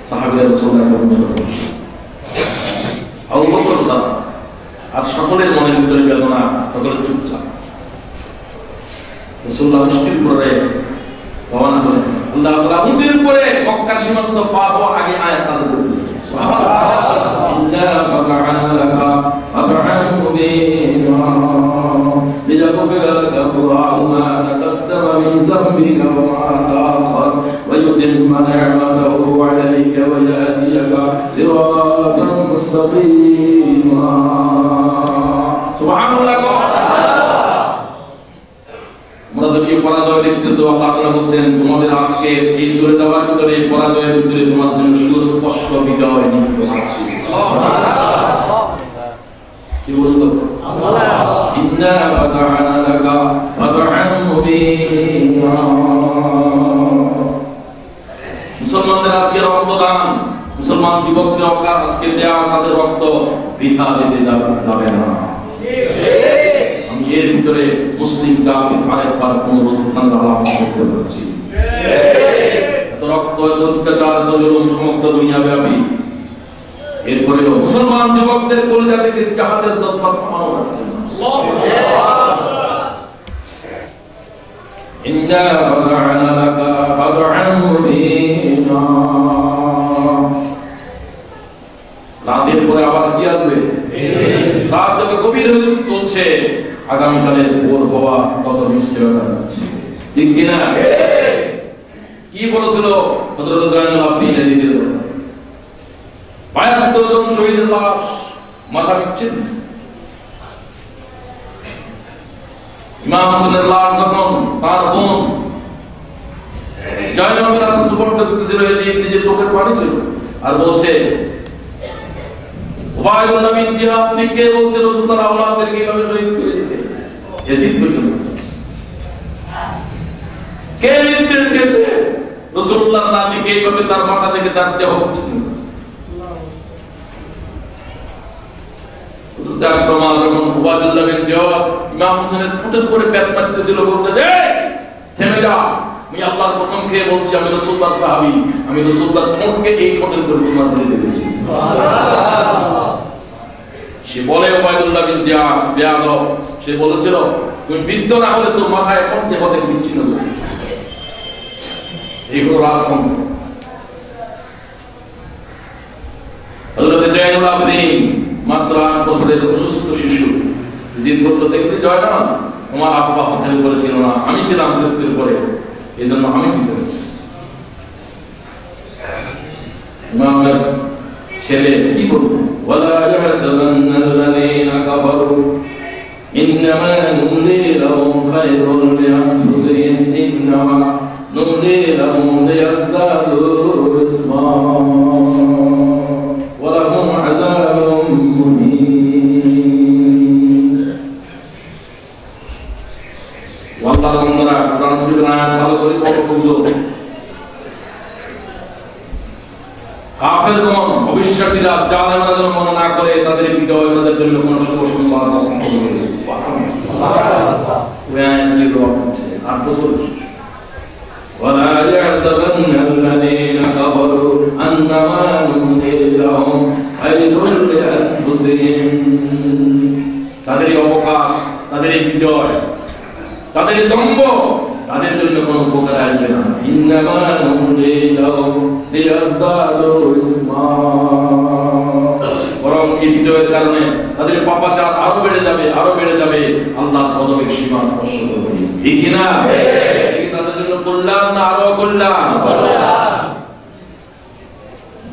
সাহাবীরা রাসূলুল্লাহকে অনুসরণ করছে। আবু বকর ছাড়া আর সকলের মনের ভিতরে বেদনা, সকলের চুপচাপ। রাসূলুল্লাহ মুশকিল করে রওনা করেছেন। আল্লাহ তাআলা উটের উপরে মক্কার সীমান্ত পার হওয়ার আগে আয়াত নাযিল করেছেন, সুবহানাল্লাহ, ইন্না ফাতহনা লাকা ফাতহান মুবিনা লিয়াগফিরা লাকা আল্লাহু মা তাকাদ্দামা মিন যামবিকা ওয়া মা তাআখার ওয়া yutimma ni'matahu 'alayka wa yahdiyaka siratan mustaqima। সুবহানাল্লাহ। পরাজয় দেখতেছো, আল্লাহ তাআলা বলছেন তোমাদের আজকে এই চলে যাওয়ার ভিতরে, পরাজয়ের ভিতরে তোমার জন্য সুস্পষ্ট বিজয় নিহিত আছে। সুবহানাল্লাহ। কি বলছো? আল্লাহ ইন্না ফাতহনা লাকা ফাতহান মুবিনা। মুসলমানদের আজকে রক্তদান, মুসলমান যুবকদের আজকে দেওয়া তাদের রক্ত বৃথা যেতে যাবে না। এর ভিতরে মুসলিম কাফির আরেকবার অনুরোধ সংগ্রাম করতে পারছি। এত রক্ত, এত অত্যাচার, এত জুলুম সমগ্র দুনিয়া ব্যাপী, এরপরেও মুসলমান যুবকদের কলিজা থেকে জাহাদের দস্তক থামানো যাচ্ছে না। ইন্না ফাতহনা লাকা ফাতহান মুবিনা। রাতের পরে আবার কি আসবে? রাত যত গভীর হয়ে চলছে, আগামীকালের ভোর হওয়া কত নিশ্চয়তা যাচ্ছে, ঠিক কিনা? কি বলেছিল হযরত জয়নুল আবদিন এদিনের ৭২ জন শহীদের লাশ মাথা বিচ্ছিন্ন। ইমাম হোসেনের লাশ যখন তার বোন জয়নবের হাতে সুপর্দ করতেছিল, নিজের চোখের পানি ছিল আর বলছে ওবায়দুল্লাহ বিন জিয়াদ থেকে বলতে রাসূলুল্লাহর আওলাদদেরকে কিভাবে শহীদ করে দিতে এজিদ পর্যন্ত কে নির্দেশ দিয়েছে রাসূলুল্লাহর নাতিকে এইভাবে তার মাথা থেকে তার দেহ আক্রমণ যখন ওবায়দুল্লাহ বিন জিয়াদ ইমাম হোসেনের ঠোঁটের উপরে প্যাঁচ মারতেছিল, বলতে যে থেমে যা, আমি আল্লাহর কসম খেয়ে বলছি আমি রাসূলুল্লাহর সাহাবী, আমি রাসূলুল্লাহর ঠোঁটকে এই ঠোঁটের উপরে চুমা দিয়ে দিয়েছি। সে বলে ওবায়দুল্লাহ বিন জিয়াদ বেয়াদব, সে বলেছিল তুমি বৃদ্ধ না হলে তোর মাথায় এখন দেহতে বিচ্ছিন্ন হবে। এইগুলো রাজতন্ত্র। হযরত জয়নুল আবদিন মাত্র ৮ বছরের অসুস্থ শিশু, দিন বলতে দেখতে জয় না, তোমার আব্বা হত্যা করেছিল না, আমি ছিলাম মৃত্যুর পরে, এই জন্য আমি পিছনে ইমামের ছেলে কি করবো? ওয়ালা ইয়াহসাবান্নাল্লাযীনা কাফারু ইন্নামা নুমলি লাহুম খায়রুল লিআনফুসিহিম ইন্নামা নুমলি লাহুম লিয়াজদাদু ইসমা ওয়া লাহুম আযাবুম মুহিন। আল্লাহর বান্দারা কোরআন শরীফের আয়াত ভালো করে পড়ো, বুঝো। কাফেরগণ, অবিশ্বাসীরা, জালেমরা যেন মনে না করে তাদের বিজয় তাদের জন্য কোনো শুভ সংবাদ সম্ভব হবে। সুবহানাল্লাহ। ওয়াইল রব্বিছে ৮ বছর। ওয়ালা ইয়াহসাবান্নাল্লাযীনা কাফারু আন্নামা নুমলি লাহুম খায়রুল লিআনফুসিহিম। তাদের অবকাশ, তাদের বিজয়, তাদের দম্ভ তাদের জন্য কোনো উপকার আসবে না। ইন্নামা নুমলি লাহুম লিয়াজদাদু ইসমা। বরং এই বিজয়ের কারণে তাদের পাপাচার আরো বেড়ে যাবে, আরো বেড়ে যাবে, আল্লাহর পদকের সীমা স্পর্শ করবে, ঠিক কি না? তাদের জন্য কল্যাণ না আরো কল্যাণ?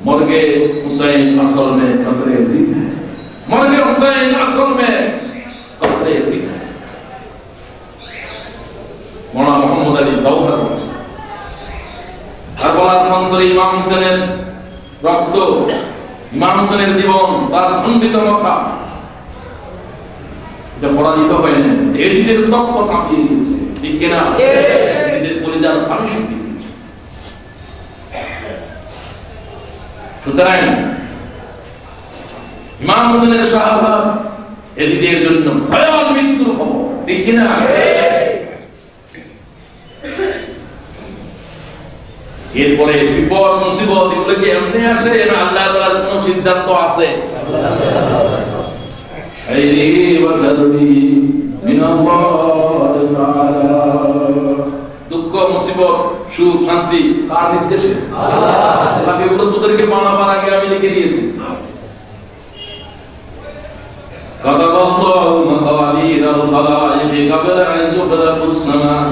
মর্গে হুসাইন আসল মে কবরে জিদ है, মর্গে হুসাইন আসল মে কবরে জিদ है। মওলানা মুহাম্মদ আলী জওহর কারবালার প্রান্তরে ইমাম হোসেনের রক্ত, ইমাম হোসেনের জীবন, তার খণ্ডিত মাথা, এটা পরাজিত হয় না। এজিদের তত্ত্ব কাঁপিয়ে দিয়েছে, ঠিক কিনা? এজিদের কলিজার পানি শুকিয়ে দিয়েছে। সুতরাং ইমাম হোসেনের শাহাদাত এজিদের জন্য ভয়াল মৃত্যুর খবর, ঠিক কিনা? এরপরে বিপদ মুসিবত এগুলো কি এমনি আসে না আল্লাহ তাআলার কোনো সিদ্ধান্ত আছে? খাইরিহি ওয়া শাররিহি মিনাল্লাহি তাআলা। দুঃখ মুসিবত সুখ শান্তি কার নির্দেশে? আল্লাহ। এগুলো তোদেরকে বানাবার আগে আমি লিখে দিয়েছি। كتب الله مقادير الخلائق قبل أن يخلق السماء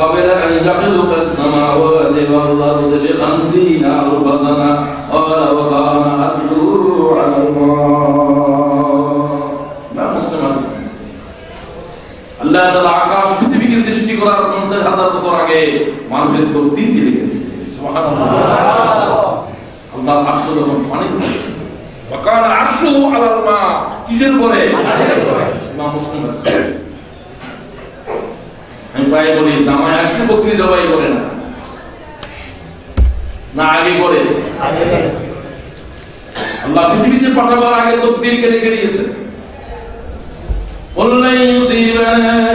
قبل أن يخلق السماوات والأرض ب50 ألف سنة قال وكان أجره على الله। ما مسلم আল্লাহ তাআলা আকাশ পৃথিবীকে সৃষ্টি করার 50,000 বছর আগে মানুষের তকদীরকে লিখেছেন। সুবহানাল্লাহ। আল্লাহ আরশ যখন পানি وكان عرشه على الماء কিসের উপরে? ইমাম মুসলিম। আমি প্রায় বলি জামাই আসলে বকরি জবাই করে না আগে করে? আল্লাহ পৃথিবীতে পাঠাবার আগে তকদীরকে লিখে দিয়েছেন। قل لن يصيبنا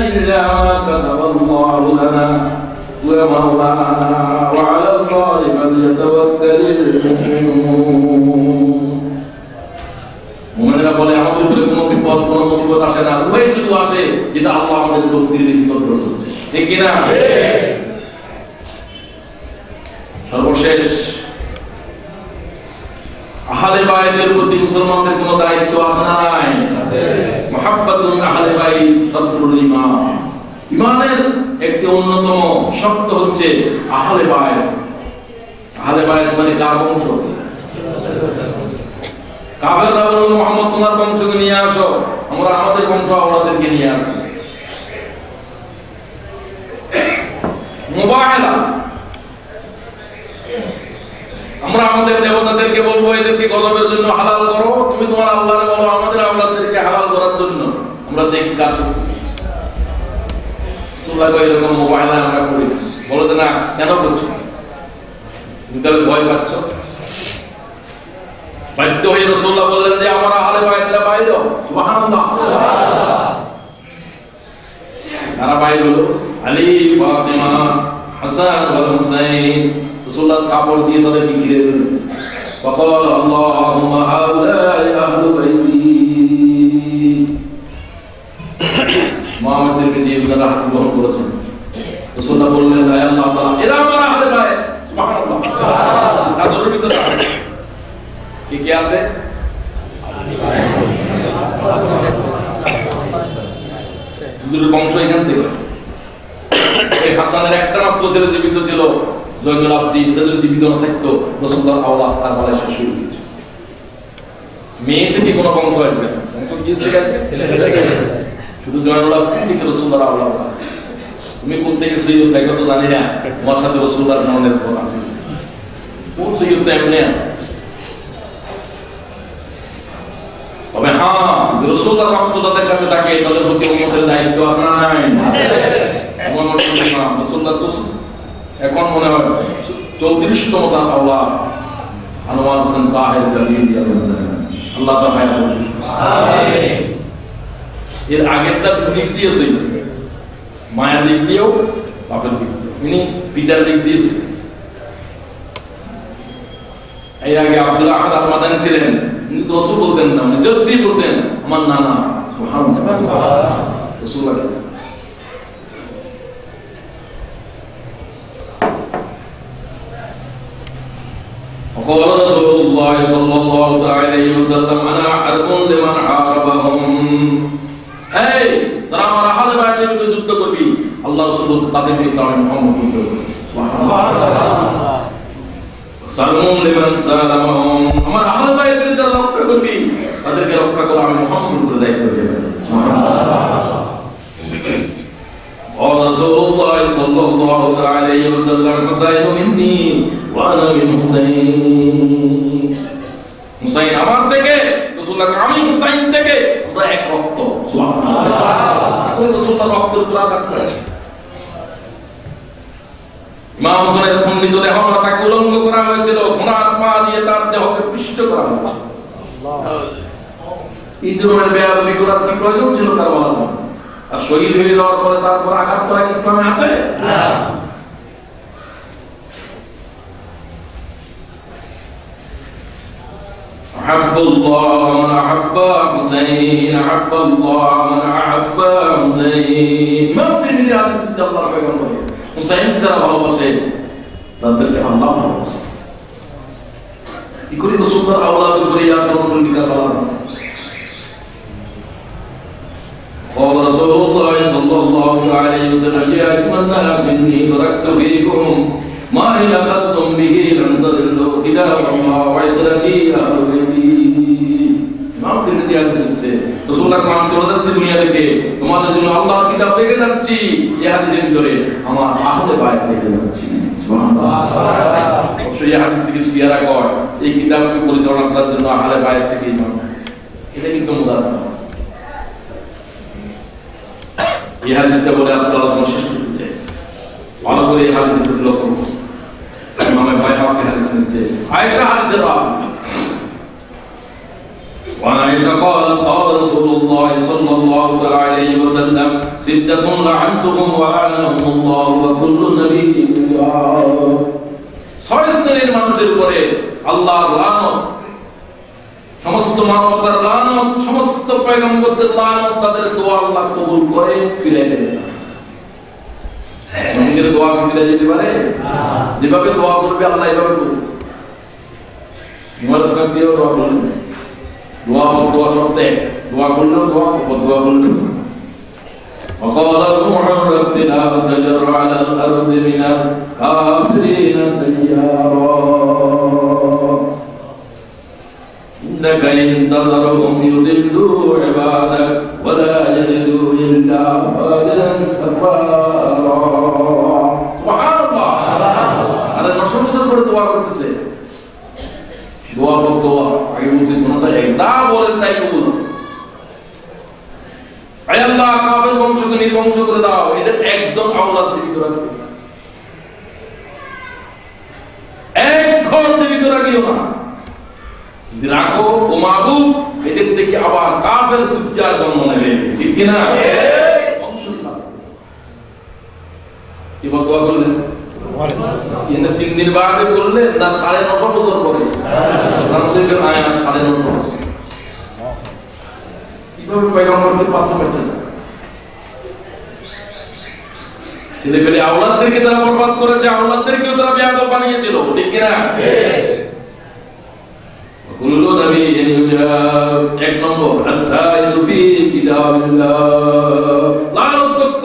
إلا ما كتب الله لنا هو مولانا وعلى الله فليتوكل المؤمنون। মুমিনরা বলে আমাদের উপরে কোনো বিপদ কোনো মুসিবত আসে না, ওই শুধু আসে যেটা আল্লাহ আমাদের তকদীরে লিখিত করেছে। ঠিক কি না? সর্বশেষ আহলে বাইতের প্রতি মুসলমানদের কোনো দায়িত্ব আছে না নাই? আছে। মুহাব্বাতুন আহলে বাইত শাতরুল ঈমান। ঈমানের একটি অন্যতম শর্ত হচ্ছে আহলে বাইত। আহলে বাইত মানে কার বংশ? কাফেররা বলল মুহাম্মদ তোমার বংশকে নিয়ে আসো, আমরা আমাদের বংশ আওলাদেরকে নিয়ে আসব। মুবাহালা, আমরা আমাদের দেবতাদেরকে বলবো এদেরকে গজবের জন্য হালাল করো, তুমি তোমার আল্লাহরে বলো আমাদের আওলাদদেরকে হালাল করার জন্য। আমরা দেখি কাজ তোমরা এরকম মুবাহালা আমরা করি, বলো যে না কেন করছো? তুমি তাহলে ভয় পাচ্ছ। বাধ্য হয়ে রাসূলুল্লাহ বললেন যে আমরা আহলে বাইতরা বাইর হও। সুবহানাল্লাহ। তারা বাইর হলো আলী, ফাতিমা, হাসান ওয়াল হুসাইন। রাসূলুল্লাহ কাপড় দিয়ে তাদেরকে ঘিরে দিলেন। فقال اللهم هؤلاء اهل بيتي। মুহাম্মদের প্রতি এগুলো হাত গ্রহণ করেছেন। রাসূলুল্লাহ বললেন হে আল্লাহ তাআলা এরা আমার আহলে বাইত। সুবহানাল্লাহ। সাদরের ভিতরে কি কি আছে? দুটো বংশ এখান থেকে। এই হাসানের একটা মাত্র ছেলে জীবিত ছিল, জয়নুল আবদিন। তাদের জীবিত না থাকতো রাসূলুল্লাহর আওলাদ তার বলে শেষ হয়ে গেছে। মেয়ে থেকে কোনো বংশ আসবে না, বংশ কি থেকে আসবে? শুধু জয়নুল আবদিন থেকে রাসূলুল্লাহর আওলাদ। তুমি কোন থেকে সৈয়দ দেখো তো জানি না, তোমার সাথে রাসূলুল্লাহর নামের কথা আছে। কোন সৈয়দ তো এমনি আছে। তবে হ্যাঁ, রাসূলুল্লাহর রক্ত তাদের কাছে থাকে, তাদের প্রতি উম্মতের দায়িত্ব আছে না নাই? রাসূলুল্লাহ তো এখন মনে হয় 34তম তার আওলাদ আনোয়ার হোসেন তাহের জালিল আল্লাহ তাআলা হায়াত রাখুন। আমিন। এর আগেরটা দিক দিয়ে ছিল, মায়ের দিক দিয়েও বাপের দিক দিয়ে, ইনি পিতার দিক দিয়ে ছিল। এই আগে আব্দুল আহাদ আল মাদানী ছিলেন, উনি তো রাসূল বলতেন না, উনি জদ্দি বলতেন আমার নানা। সুবহানাল্লাহ। রাসূলুল্লাহ وقال رسول الله صلى الله عليه وسلم انا حرب لمن حاربهم। এই তারা আমার আহলে বাইতের বিরুদ্ধে যুদ্ধ করবি, আল্লাহ রাসূল তাদেরকে তারা মুহাম্মদ বলতে। সুবহানাল্লাহ। সালামুন লিমান সালামাহুম, আমার আহলে বাইতের যারা রক্ষা করবি তাদেরকে রক্ষা করা আমি মুহাম্মদের উপর দায়িত্ব দেব। সুবহানাল্লাহ। قال رسول الله صلى الله عليه وسلم حسين مني وانا من حسين। হুসাইন আমার থেকে, রাসূলুল্লাহ আমি হুসাইন থেকে, আমরা এক রক্ত। সুবহানাল্লাহ। রাসূলুল্লাহ রক্তের উপর আঘাত করেছে। ইমাম হুসাইনের খণ্ডিত দেহ তাকে উলঙ্গ করা হয়েছিল, ঘোড়ার পা দিয়ে তার দেহকে পিষ্ট করা হয়েছিল। এই ধরনের বেয়াদবি করার কি প্রয়োজন ছিল কারবালার? আর শহীদ হয়ে যাওয়ার পরে তারপর আঘাত করা কি ইসলামে আছে? না। আহাব্বুল্লাহ মান আহাব্বা হুসাইন, আহাব্বাল্লাহ মান আহাব্বা হুসাইন। ইমাম তিরমিজি হাদিস আল্লাহর পয়গম্বর হুসাইন যারা ভালোবাসে তাদেরকে আল্লাহ ভালোবাসে। কি করে রাসূলুল্লাহ আওলাদের উপরে আচরণ করতে পারলাম? قال رسول الله صلى الله عليه وسلم يا أيها الناس إني تركت فيكم ما إن أخذتم به لن تضلوا كتاب الله وعترتي أهل بيتي। ইমাম তিরমিজি হাদিস দিচ্ছে রাসূলুল্লাহ কালাম চলে যাচ্ছে দুনিয়া থেকে, তোমাদের জন্য আল্লাহর কিতাব রেখে যাচ্ছি। এই হাদিসের ভিতরে আমার আহলে বায়াত রেখে যাচ্ছি। সুবহানাল্লাহ। অবশ্যই এই হাদিস থেকে শিয়ারা কর এই কিতাবকে পরিচালনা করার জন্য আহলে বায়াত থেকে ইমাম, এটা কিন্তু মুদারা। এই হাদিসটা বলে আজকে আলোচনা শেষ করতে চাই। ভালো করে এই হাদিসের প্রতি লক্ষ্য করুন। ইমাম বাইহাকি হাদিস নিচ্ছে আয়েশা হাদিসের রাবি। وعن عائشة قالت قال رسول الله صلى الله عليه وسلم ستة لعنتهم ولعنهم الله وكل نبي ছয় শ্রেণীর মানুষের উপরে আল্লাহর লানত, সমস্ত মানবতার লানত, সমস্ত পয়গম্বরদের লানত, তাদের দোয়া আল্লাহ কবুল করে ফিরিয়ে দেন না। নিজের দোয়া ফিরিয়ে যেতে পারে? যেভাবে দোয়া করবে আল্লাহ এভাবে করবে। ইমারত দিয়েও দোয়া করলেন, দোয়া শব্দ এক, দোয়া করলেও দোয়া করলেও। وقال نوح رب لا تذر على الأرض من الكافرين ديارا إنك إن تذرهم يضلوا عبادك ولا يلدوا إلا فاجرا كفارا। سبحان الله। আরে নশো করে দোয়া করতেছে, দোয়া আগে বলছি তোমরা যা বলেন তাই কবুল। আয় আল্লাহ কাফের বংশকে নির্বংশ করে দাও, এদের একজন আওলাদ জীবিত রাখবে, এক ঘর জীবিত রাখিও না। যদি রাখো ও মাহবুব, এদের থেকে আবার কাফের ফুজ্জার জন্ম নেবে, ঠিক কিনা? বংশ কি দোয়া করলেন? কিন্তু 3 দিন বাদে করলেন না 9.5 বছর পরে? 9.5 বছর। কিভাবে পয়গম্বরকে পাত্র পাচ্ছে না? ছেলে পেলে আওলাদদেরকে তারা বরবাদ করেছে, আওলাদদেরকেও তারা বেয়াদব বানিয়েছিল, ঠিক কিনা? কুল্লু নবিয়্যিন ইউজাব। এক নম্বর আস-সাইদু ফি কিতাবিল্লাহ, লালগ্রস্ত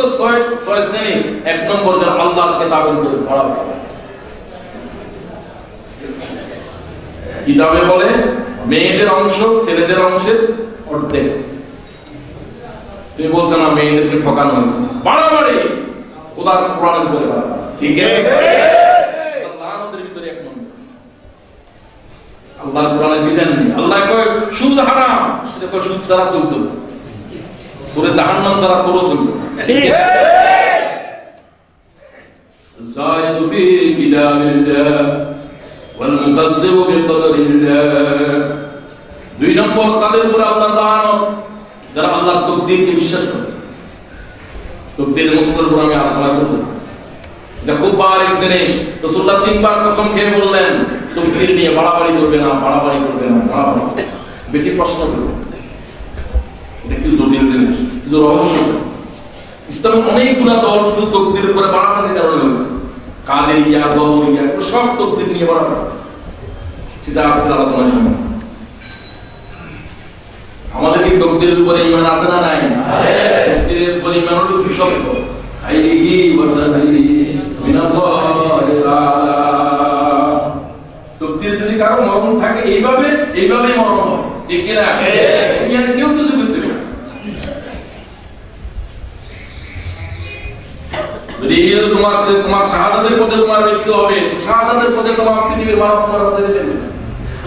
ছয় শ্রেণী। এক নম্বর যারা আল্লাহর কিতাবের উপরে পড়া করে। কিতাবে বলে মেয়েদের অংশ ছেলেদের অংশের অর্ধেক। তুমি বলছো না মেয়েদেরকে ঠকানো হয়েছে, বাড়াবাড়ি খোদার কোরআনের উপরে বাড়াবাড়ি, ঠিক আছে? লানতের ভিতরে এক নম্বর আল্লাহর কোরআনের বিধান নেই। আল্লাহ কয় সুদ হারাম, দেখো সুদ ছাড়া চলতো, তোরে জাহান্নাম ছাড়া তোরও চলতো, ঠিক আছে? যায়দু ফি কিতাবিল্লাহ ওয়াল মুকাজ্জিবু বিকদরিল্লাহ। 2 নম্বর তাদের উপরে আল্লাহর লানত যারা আল্লাহর তাকদীরকে বিশ্বাস করে। তাকদীরের মুসলিমের উপর আমি আলোচনা করব, এটা খুব বারিক জিনিস। রাসূলুল্লাহ 3 বার কসম খেয়ে বললেন তাকদীর নিয়ে বাড়াবাড়ি করবে না, বাড়াবাড়ি করবে না, বাড়াবাড়ি বেশি প্রশ্ন করবে। এটা কি জটিল জিনিস, কিন্তু রহস্য। ইসলামের অনেকগুলো দল শুধু তাকদীরের উপরে বাড়াবাড়ির কারণে হয়েছে। কাদেরিয়া, গৌরিয়া, সব তাকদীর নিয়ে বাড়াবাড়ি, সেটা আজকে আলোচনার সময়। আমাদের কি তাকদীরের উপরে ঈমান আছে না নাই? আছে। তাকদীরের উপরে ঈমান হলো কি শব্দ? আইহি ওয়া তাসলিহি মিনাল্লাহি তাআলা। তাকদীর যদি কারো মরণ থাকে এইভাবেই মরণ হয়, ঠিক কি না? এখানে কেউ কিছু করতে পারে না। যদি তোমার শাহাদাতের পথে তোমার মৃত্যু হবে, শাহাদাতের পথে তোমার পৃথিবীর মানব তোমার পথে দেবে।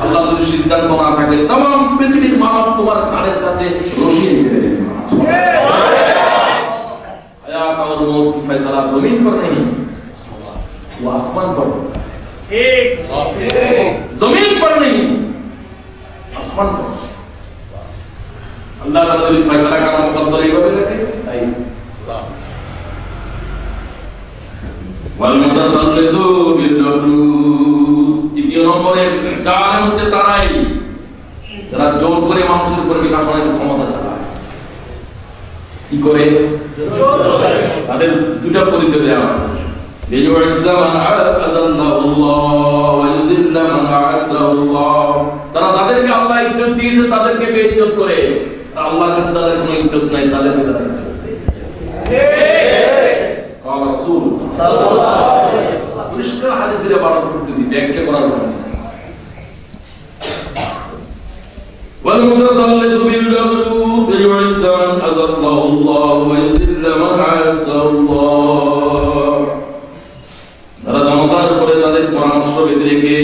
আল্লাহ যদি সিদ্ধান্ত না থাকে तमाम পৃথিবীর মানব তোমার কানের কাছে রশি বেঁধে দেবে। হায়াত और मौत की फैसला जमीन पर नहीं, वो आसमान पर होता है। ठीक, जमीन पर नहीं, आसमान पर। अल्लाह का जो फैसला का मुकद्दर है वो लेके आई। والمتسلطون بالجبروت। দ্বিতীয় নম্বরে জালেম হচ্ছে তারাই যারা জোর করে মানুষের উপরে শাসনের ক্ষমতা চালায়, কি করে? তাদের দুটা পরিচয় দেওয়া আছে, তারা তাদেরকে আল্লাহ ইজ্জত দিয়েছে, তাদেরকে বেইজ্জত করে, আল্লাহর কাছে তাদের কোনো ইজ্জত নাই, তাদেরকে তারা ইজ্জত দেয়। রাসূল সাল্লাল্লাহু আলাইহি ওয়াসাল্লাম পরিষ্কার হাদিসের ইবারত করতেছি, ব্যাখ্যা করার জন্য। والمتسلط بالجبروت يعز من أذله الله ويذل من عزه الله। যারা জনতার উপরে তাদের পরামর্শ বেঁধে রেখে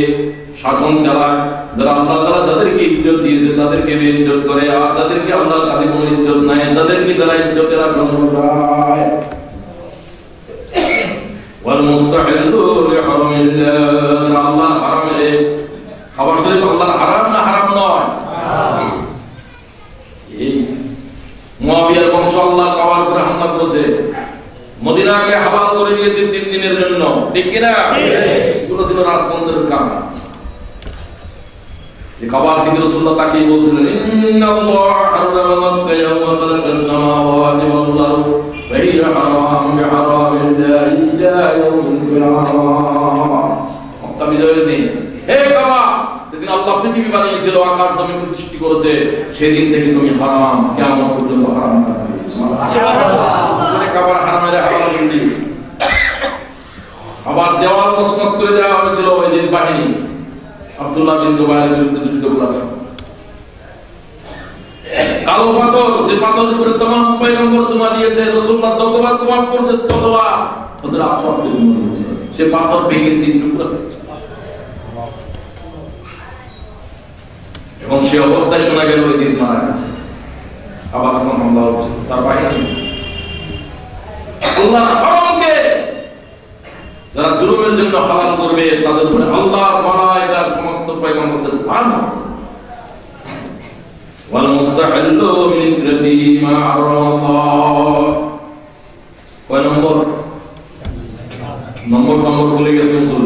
শাসন চালায়, যারা আল্লাহ তাআলা তাদেরকে ইজ্জত দিয়েছে তাদেরকে বেইজ্জত করে, আর তাদেরকে আল্লাহ তাদের কোনো ইজ্জত নাই, তাদেরকে তারা ইজ্জতের আসন বসায়। والمستحل لحرم الله আল্লাহ হারামে খাবার শরীফ আল্লাহর হারাম না হারাম নয়? এই মুয়াবিয়ার বংশ আল্লাহ কাবার উপরে হামলা করেছে, মদিনাকে হাবাল করে দিয়েছে 3 দিনের জন্য, ঠিক কি না? এগুলো ছিল রাজতন্ত্রের কাম। এই কাবার থেকে রাসূলুল্লাহ তাকিয়ে বলছিলেন, ইন্নাল্লাহ হারামা মাক্কা ইয়াওমা খালাকাস সামাওয়াতি ওয়াল আরদ ওয়া হিয়া হারাম বিহারামিল্লাহ ইলা ইয়াউমিল কিয়ামাহ। মক্কা বিজয়ের দিন, হে কাবা, যেদিন আল্লাহ পৃথিবী বানিয়েছিল, আকাশ জমিন সৃষ্টি করেছে, সেদিন থেকে তুমি হারাম, কিয়ামত পর্যন্ত হারাম থাকবে। সুবহানাল্লাহ। কাবার হারামের হারাম বলি। আবার দেওয়াল মসনদ করে দেওয়া হয়েছিল ওই দিন বাহিনী আব্দুল্লাহ বিন জুবাইরের বিরুদ্ধে যুদ্ধ করার জন্য। কালো পাথর, যে পাথরের উপরে तमाम পয়গম্বর তোমা দিয়েছে, রাসূলুল্লাহ যতবার তোমা করতে ততবার ওদের আসওয়াদকে জন্ম দিয়েছে, সে পাথর ভেঙে 3 টুকরা হয়েছে। এবং সে অবস্থায় শোনা গেল ওই দিন মারা গেছে। আবার তখন হামলা হচ্ছে, তার বাহিনী আল্লাহর হারামকে যারা জুলুমের জন্য হালাল করবে, তাদের উপরে আল্লাহর মালায়েকার সমস্ত পয়গম্বরদের বান হবে। ওয়াল মুস্তাহিল্লু মিন ইকরাতি মা আরাফা। কয় নম্বর? নম্বর ভুলে গেছেন।